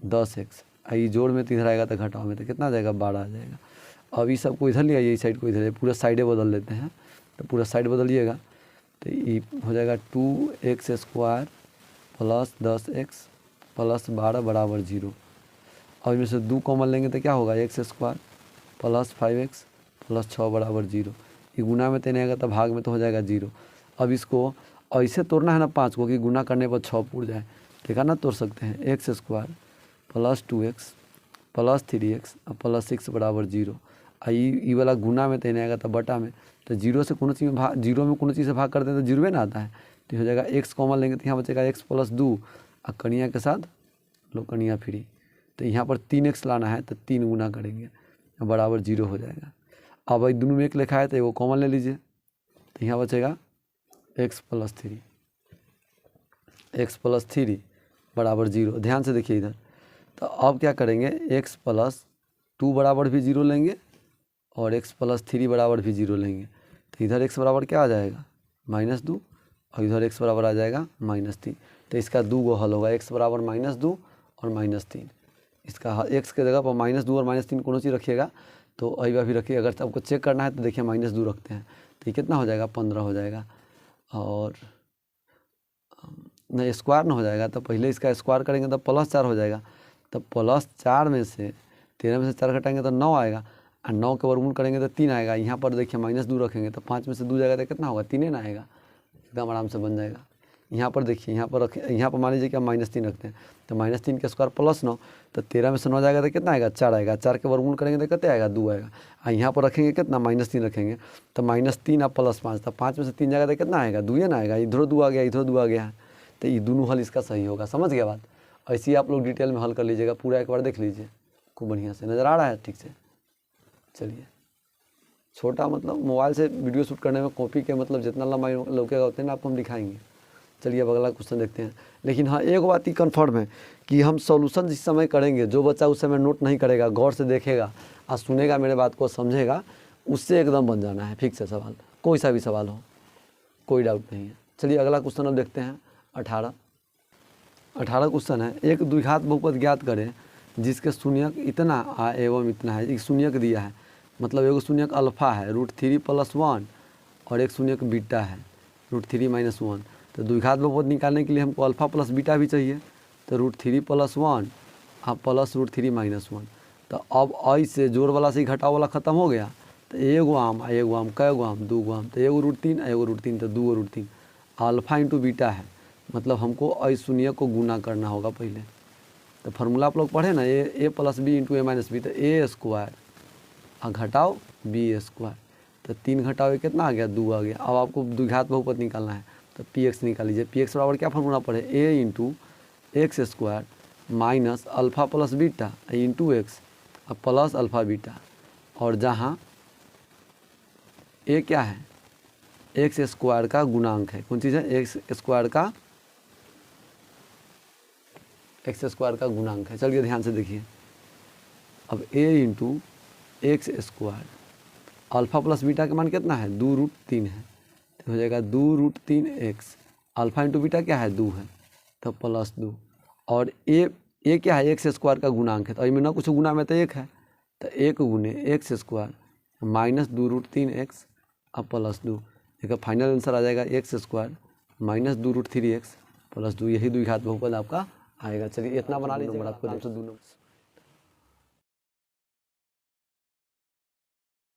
10x। ये जोड़ में तो इधर आएगा तो घटाओ में तो कितना आ जाएगा 12 आ जाएगा। अब इस सबको इधर ले आइए, इस साइड को इधर, पूरा साइडे बदल देते हैं, तो पूरा साइड बदलिएगा तो ये हो जाएगा 2x square plus 10x plus 12 बराबर 0। अब इनमें से 2 कॉमन लेंगे तो क्या होगा x square plus 5x plus 6 बराबर 0। ये गुना में तेने आएगा तो भाग में तो हो जाएगा 0। अब इसको ऐसे तोड़ना है ना 5 को कि गुना करने पर 6 पूर जाए, देखा ना तोड़ सकते हैं। x square plus 2x plus 3x और प्लस 6 बराबर 0। ये वाला गुना में तेने आएगा तो बटा में, तो 0 से कोनो चीज़ में भाग, 0 में कोनो चीज़ से भाग करते हैं तो 0 ना आता है, तो हो जाएगा x कॉमन लेंगे तो यहाँ बचेगा x प्लस 2 और कनिया के साथ लो कनिया फ्री, तो यहाँ पर 3x लाना है तो 3 गुना करेंगे बराबर 0 हो जाएगा। अब भाई दोनों में एक लिखा है तो वो कॉमन ले लीजिए, तो यहाँ बचेगा x प्लस 3 बराबर 0। ध्यान से देखिए इधर, तो अब क्या करेंगे x प्लस 2 बराबर भी 0 लेंगे और x प्लस 3 बराबर भी 0 लेंगे, तो इधर x बराबर क्या आ जाएगा -2 और इधर x बराबर आ जाएगा -3। तो इसका 2 गो हल होगा, x बराबर -2 और -3। इसका x के जगह पर -2 और -3 कोनो चीज़ रखिएगा तो अभी भी रखिए। अगर आपको चेक करना है तो देखिए -2 रखते हैं तो ये कितना हो जाएगा 15 हो जाएगा, और नहीं स्क्वायर ना हो जाएगा तो पहले इसका स्क्वायर करेंगे तो प्लस 4 हो जाएगा, तो प्लस 4 में से 13 में से 4 घटाएंगे तो 9 आएगा, और 9 के वर्गमूल करेंगे तो 3 आएगा। यहाँ पर देखिए -2 रखेंगे तो 5 में से 2 जाएगा तो कितना होगा 3 ना आएगा, एकदम आराम से बन जाएगा। यहाँ पर देखिए, यहाँ पर रखें, यहाँ पर मान लीजिए कि हम -3 रखते हैं तो -3 का स्क्वायर प्लस 9, तो 13 में से 9 जाएगा तो कितना आएगा 4 आएगा, 4 के वर्गमूल करेंगे तो कितना आएगा 2 आएगा। और यहाँ पर रखेंगे कितना -3 रखेंगे तो -3 और प्लस 5, तो 5 में से 3 जाएगा तो कितना आएगा 2 ना आएगा, इधर 2 आ गया इधर 2 आ गया, तो ये दोनों हल इसका सही होगा। समझ गया बात? ऐसे ही आप लोग डिटेल में हल कर लीजिएगा, पूरा एक बार देख लीजिए खूब बढ़िया से। नज़र आ रहा है ठीक से? चलिए, छोटा मतलब मोबाइल से वीडियो शूट करने में कॉपी के मतलब जितना लंबाई लौकेगा उतने ना आपको हम दिखाएंगे। चलिए अब अगला क्वेश्चन देखते हैं। लेकिन हाँ, एक बात ही कन्फर्म है कि हम सॉल्यूशन जिस समय करेंगे, जो बच्चा उस समय नोट नहीं करेगा, गौर से देखेगा और सुनेगा, मेरे बात को समझेगा, उससे एकदम बन जाना है फिक्स है सवाल, कोई सा भी सवाल हो, कोई डाउट नहीं है। चलिए अगला क्वेश्चन अब देखते हैं। 18 क्वेश्चन है। एक द्विघात बहुपद ज्ञात करें जिसके शून्यक इतना एवं इतना है। एक शून्यक दिया है, मतलब एक शून्यक अल्फा है √3 + 1 और एक शून्यक बीटा है √3 - 1। तो द्विघात बहुपद निकालने के लिए हमको अल्फा प्लस बीटा भी चाहिए, तो √3 + 1 और प्लस √3 - 1। तो अब ऐसे जोड़ वाला से ही घटाव वाला खत्म हो गया, तो एगो आम कै गो आम 2 गो आम, तो एगो √3 एगो √3 तो 2 गो √3। अल्फा इंटू बीटा है, मतलब हमको ऐ शून्य को गुना करना होगा पहले। तो फार्मूला आप लोग पढ़े ना, a + b × a - b, तो a² और घटाओ b², तो 3 घटाओ कितना आ गया 2 आ गया। अब आपको द्विघात बहुपद निकालना है तो px निकाल लीजिए। px बराबर क्या फार्मूला पढ़े, a × x² minus alpha plus beta into x और प्लस अल्फा बीटा, और जहाँ a क्या है x² का गुणांक है। कौन चीज़ है x² का गुणांक है। चलिए ध्यान से देखिए, अब a × x² alpha plus beta का मान कितना है 2√3 है, तो हो जाएगा 2√3x। अल्फा इंटू बीटा क्या है 2 है, तो प्लस 2, और a क्या है x² का गुणांक है, तो इसमें ना कुछ गुना में तो 1 है, तो 1 × x² माइनस 2√3x और प्लस 2। देखिए फाइनल आंसर आ जाएगा x² माइनस 2√3x प्लस 2। यही द्विघात बहुपद आपका आएगा। चलिए इतना बना लीजिए, आपको 2 से 2 नंबर